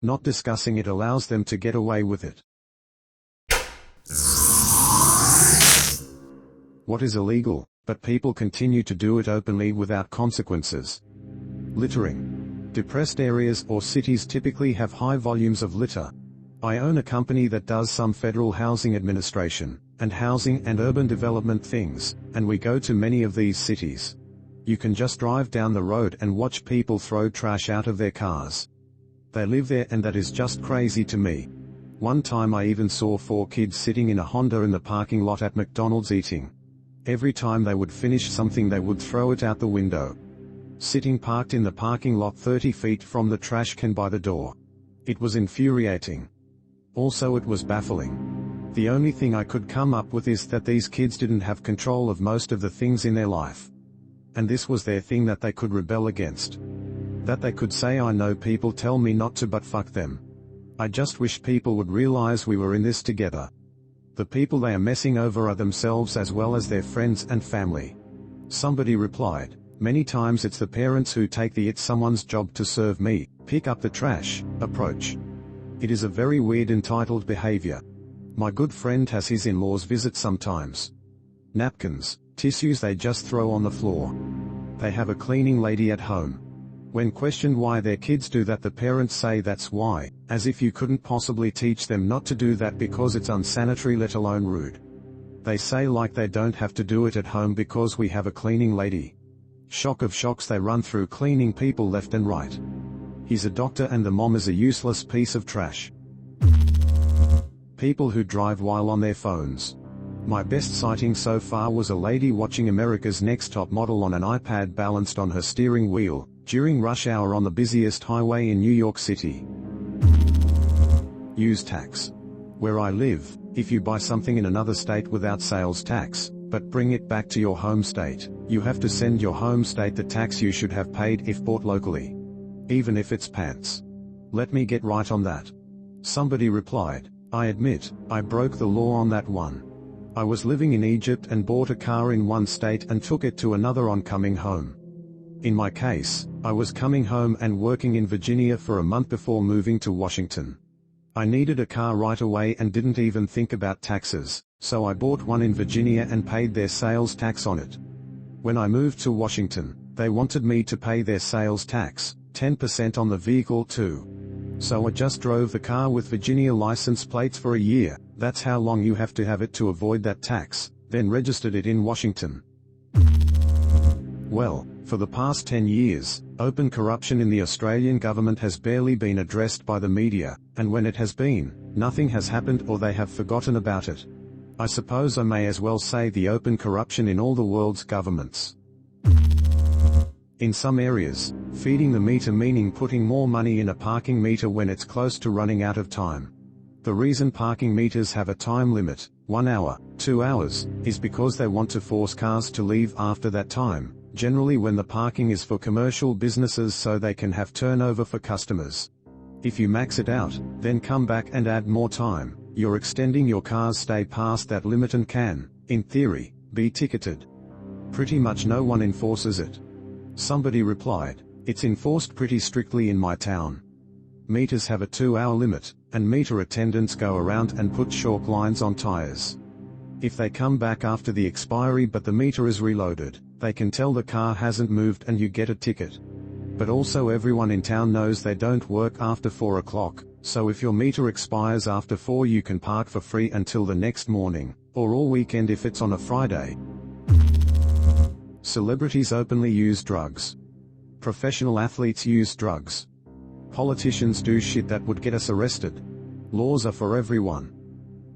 Not discussing it allows them to get away with it. What is illegal, but people continue to do it openly without consequences? Littering. Depressed areas or cities typically have high volumes of litter. I own a company that does some federal housing administration, and housing and urban development things, and we go to many of these cities. You can just drive down the road and watch people throw trash out of their cars. They live there, and that is just crazy to me. One time I even saw 4 kids sitting in a Honda in the parking lot at McDonald's eating. Every time they would finish something they would throw it out the window. Sitting parked in the parking lot 30 feet from the trash can by the door. It was infuriating. Also, it was baffling. The only thing I could come up with is that these kids didn't have control of most of the things in their life. And this was their thing that they could rebel against. That they could say, I know people tell me not to, but fuck them. I just wish people would realize we were in this together. The people they are messing over are themselves as well as their friends and family. Somebody replied, many times it's the parents who take the "it's someone's job to serve me, pick up the trash" approach. It is a very weird entitled behavior. My good friend has his in-laws visit sometimes. Napkins, tissues they just throw on the floor. They have a cleaning lady at home. When questioned why their kids do that, the parents say that's why, as if you couldn't possibly teach them not to do that because it's unsanitary, let alone rude. They say like they don't have to do it at home because we have a cleaning lady. Shock of shocks, they run through cleaning people left and right. He's a doctor and the mom is a useless piece of trash. People who drive while on their phones. My best sighting so far was a lady watching America's Next Top Model on an iPad balanced on her steering wheel, during rush hour on the busiest highway in New York City. Use tax. Where I live, if you buy something in another state without sales tax, but bring it back to your home state, you have to send your home state the tax you should have paid if bought locally. Even if it's pants. Let me get right on that. Somebody replied, I admit, I broke the law on that one. I was living in Egypt and bought a car in one state and took it to another on coming home. In my case, I was coming home and working in Virginia for a month before moving to Washington. I needed a car right away and didn't even think about taxes, so I bought one in Virginia and paid their sales tax on it. When I moved to Washington, they wanted me to pay their sales tax, 10% on the vehicle too. So I just drove the car with Virginia license plates for a year, that's how long you have to have it to avoid that tax, then registered it in Washington. Well, for the past 10 years, open corruption in the Australian government has barely been addressed by the media, and when it has been, nothing has happened or they have forgotten about it. I suppose I may as well say the open corruption in all the world's governments. In some areas, feeding the meter meaning putting more money in a parking meter when it's close to running out of time. The reason parking meters have a time limit, 1 hour, 2 hours, is because they want to force cars to leave after that time, generally when the parking is for commercial businesses so they can have turnover for customers. If you max it out, then come back and add more time, you're extending your car's stay past that limit and can, in theory, be ticketed. Pretty much no one enforces it. Somebody replied, it's enforced pretty strictly in my town. Meters have a 2-hour limit, and meter attendants go around and put chalk lines on tires. If they come back after the expiry but the meter is reloaded, they can tell the car hasn't moved and you get a ticket. But also everyone in town knows they don't work after 4 o'clock, so if your meter expires after 4 you can park for free until the next morning, or all weekend if it's on a Friday. Celebrities openly use drugs. Professional athletes use drugs. Politicians do shit that would get us arrested. Laws are for everyone.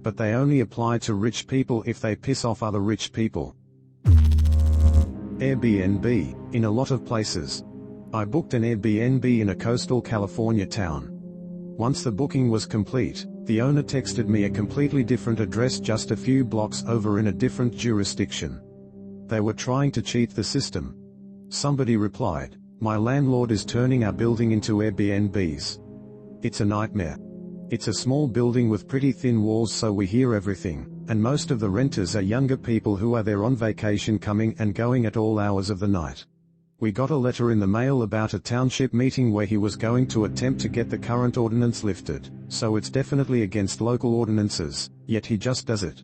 But they only apply to rich people if they piss off other rich people. Airbnb, in a lot of places. I booked an Airbnb in a coastal California town. Once the booking was complete, the owner texted me a completely different address just a few blocks over in a different jurisdiction. They were trying to cheat the system. Somebody replied, my landlord is turning our building into Airbnbs. It's a nightmare. It's a small building with pretty thin walls so we hear everything, and most of the renters are younger people who are there on vacation coming and going at all hours of the night. We got a letter in the mail about a township meeting where he was going to attempt to get the current ordinance lifted, so it's definitely against local ordinances, yet he just does it.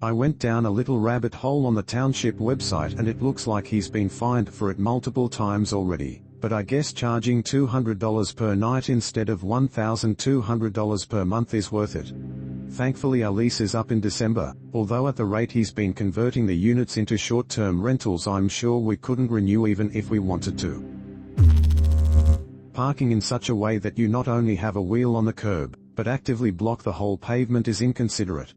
I went down a little rabbit hole on the township website and it looks like he's been fined for it multiple times already, but I guess charging $200 per night instead of $1,200 per month is worth it. Thankfully our lease is up in December, although at the rate he's been converting the units into short-term rentals I'm sure we couldn't renew even if we wanted to. Parking in such a way that you not only have a wheel on the curb, but actively block the whole pavement is inconsiderate.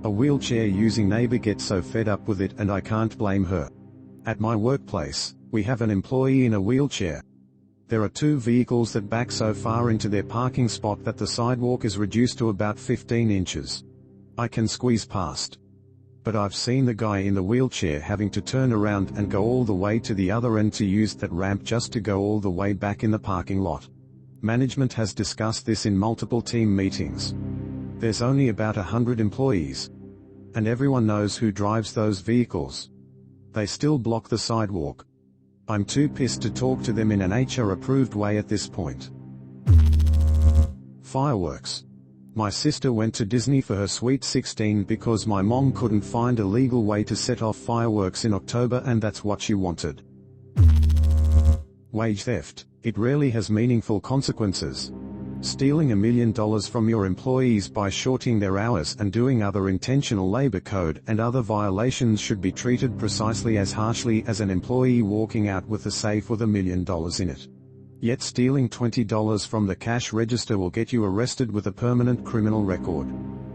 A wheelchair-using neighbor gets so fed up with it and I can't blame her. At my workplace, we have an employee in a wheelchair. There are two vehicles that back so far into their parking spot that the sidewalk is reduced to about 15 inches. I can squeeze past. But I've seen the guy in the wheelchair having to turn around and go all the way to the other end to use that ramp just to go all the way back in the parking lot. Management has discussed this in multiple team meetings. There's only about 100 employees. And everyone knows who drives those vehicles. They still block the sidewalk. I'm too pissed to talk to them in an HR-approved way at this point. Fireworks. My sister went to Disney for her Sweet 16 because my mom couldn't find a legal way to set off fireworks in October and that's what she wanted. Wage theft. It rarely has meaningful consequences. Stealing $1 million from your employees by shorting their hours and doing other intentional labor code and other violations should be treated precisely as harshly as an employee walking out with a safe with $1 million in it. Yet stealing $20 from the cash register will get you arrested with a permanent criminal record.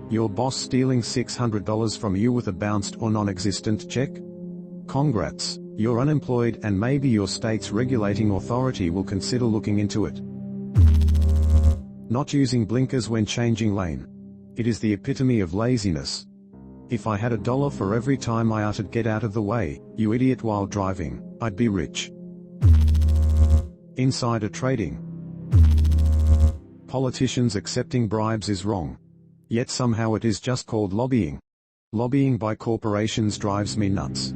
Your boss stealing $600 from you with a bounced or non-existent check? Congrats, you're unemployed and maybe your state's regulating authority will consider looking into it. Not using blinkers when changing lane. It is the epitome of laziness. If I had $1 for every time I uttered "get out of the way, you idiot" while driving, I'd be rich. Insider trading. Politicians accepting bribes is wrong. Yet somehow it is just called lobbying. Lobbying by corporations drives me nuts.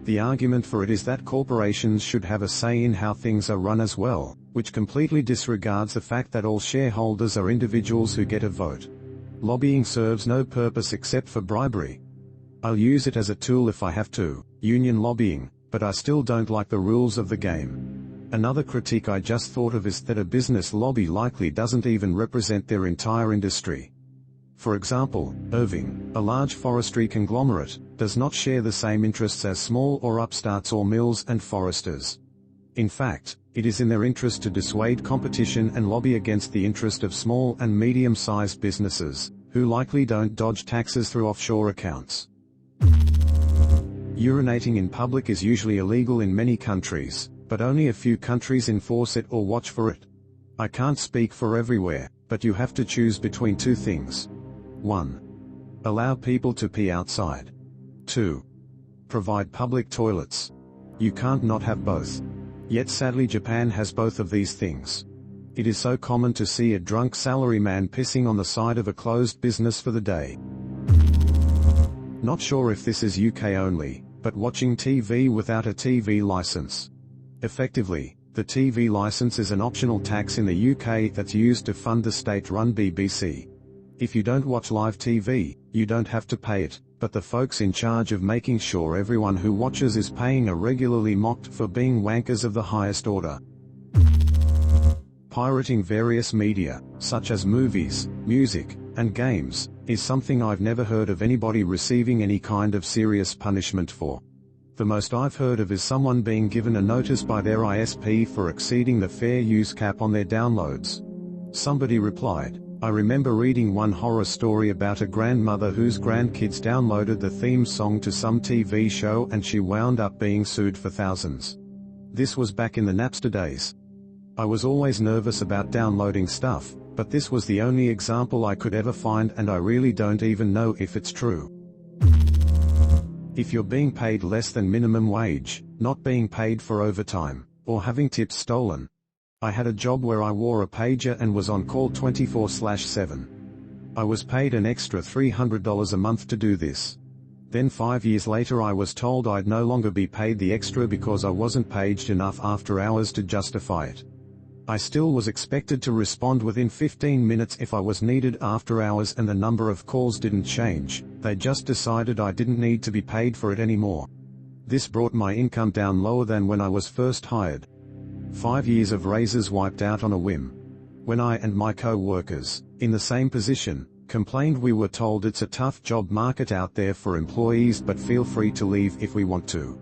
The argument for it is that corporations should have a say in how things are run as well, which completely disregards the fact that all shareholders are individuals who get a vote. Lobbying serves no purpose except for bribery. I'll use it as a tool if I have to, union lobbying, but I still don't like the rules of the game. Another critique I just thought of is that a business lobby likely doesn't even represent their entire industry. For example, Irving, a large forestry conglomerate, does not share the same interests as small or upstarts or mills and foresters. In fact, it is in their interest to dissuade competition and lobby against the interest of small and medium-sized businesses, who likely don't dodge taxes through offshore accounts. Urinating in public is usually illegal in many countries, but only a few countries enforce it or watch for it. I can't speak for everywhere, but you have to choose between two things. 1. Allow people to pee outside. 2. Provide public toilets. You can't not have both. Yet sadly Japan has both of these things. It is so common to see a drunk salaryman pissing on the side of a closed business for the day. Not sure if this is UK only, but watching TV without a TV license. Effectively, the TV license is an optional tax in the UK that's used to fund the state-run BBC. If you don't watch live TV, you don't have to pay it, but the folks in charge of making sure everyone who watches is paying are regularly mocked for being wankers of the highest order. Pirating various media, such as movies, music, and games, is something I've never heard of anybody receiving any kind of serious punishment for. The most I've heard of is someone being given a notice by their ISP for exceeding the fair use cap on their downloads. Somebody replied, "I remember reading one horror story about a grandmother whose grandkids downloaded the theme song to some TV show and she wound up being sued for thousands." This was back in the Napster days. I was always nervous about downloading stuff, but this was the only example I could ever find and I really don't even know if it's true. If you're being paid less than minimum wage, not being paid for overtime, or having tips stolen. I had a job where I wore a pager and was on call 24/7. I was paid an extra $300 a month to do this. Then 5 years later I was told I'd no longer be paid the extra because I wasn't paged enough after hours to justify it. I still was expected to respond within 15 minutes if I was needed after hours, and the number of calls didn't change. They just decided I didn't need to be paid for it anymore. This brought my income down lower than when I was first hired. 5 years of raises wiped out on a whim. When I and my co-workers, in the same position, complained, we were told it's a tough job market out there for employees, but feel free to leave if we want to.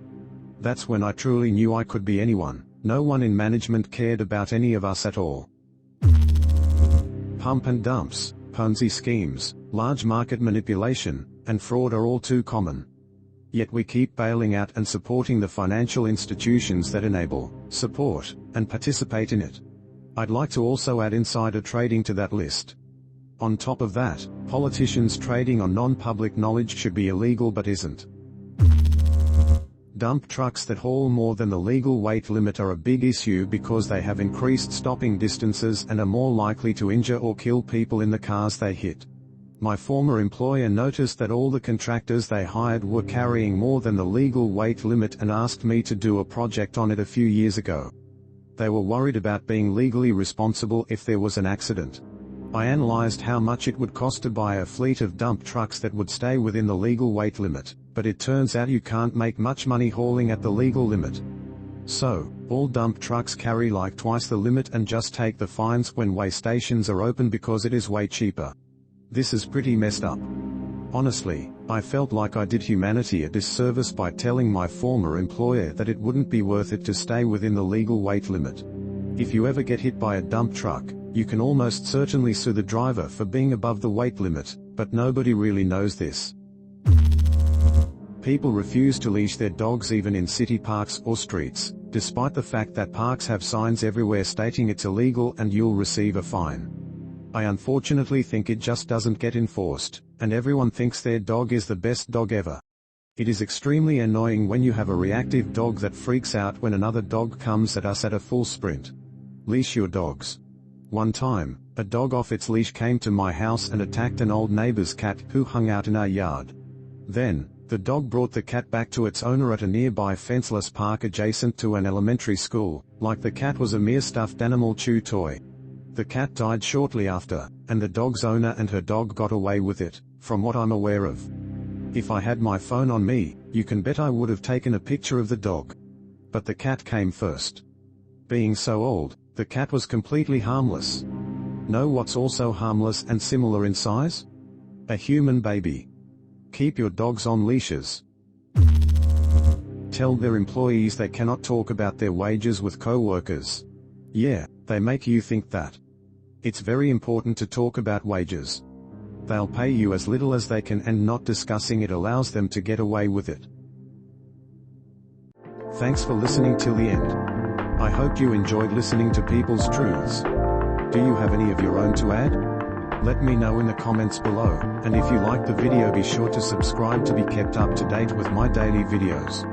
That's when I truly knew I could be anyone. No one in management cared about any of us at all. Pump and dumps, Ponzi schemes, large market manipulation, and fraud are all too common. Yet we keep bailing out and supporting the financial institutions that enable, support, and participate in it. I'd like to also add insider trading to that list. On top of that, politicians trading on non-public knowledge should be illegal but isn't. Dump trucks that haul more than the legal weight limit are a big issue because they have increased stopping distances and are more likely to injure or kill people in the cars they hit. My former employer noticed that all the contractors they hired were carrying more than the legal weight limit and asked me to do a project on it a few years ago. They were worried about being legally responsible if there was an accident. I analyzed how much it would cost to buy a fleet of dump trucks that would stay within the legal weight limit, but it turns out you can't make much money hauling at the legal limit. So, all dump trucks carry like twice the limit and just take the fines when weigh stations are open because it is way cheaper. This is pretty messed up. Honestly, I felt like I did humanity a disservice by telling my former employer that it wouldn't be worth it to stay within the legal weight limit. If you ever get hit by a dump truck, you can almost certainly sue the driver for being above the weight limit, but nobody really knows this. People refuse to leash their dogs even in city parks or streets, despite the fact that parks have signs everywhere stating it's illegal and you'll receive a fine. I unfortunately think it just doesn't get enforced, and everyone thinks their dog is the best dog ever. It is extremely annoying when you have a reactive dog that freaks out when another dog comes at us at a full sprint. Leash your dogs. One time, a dog off its leash came to my house and attacked an old neighbor's cat who hung out in our yard. Then, the dog brought the cat back to its owner at a nearby fenceless park adjacent to an elementary school, like the cat was a mere stuffed animal chew toy. The cat died shortly after, and the dog's owner and her dog got away with it, from what I'm aware of. If I had my phone on me, you can bet I would have taken a picture of the dog. But the cat came first. Being so old, the cat was completely harmless. Know what's also harmless and similar in size? A human baby. Keep your dogs on leashes. Tell their employees they cannot talk about their wages with co-workers. Yeah, they make you think that. It's very important to talk about wages. They'll pay you as little as they can, and not discussing it allows them to get away with it. Thanks for listening till the end. I hope you enjoyed listening to people's truths. Do you have any of your own to add? Let me know in the comments below, and if you liked the video be sure to subscribe to be kept up to date with my daily videos.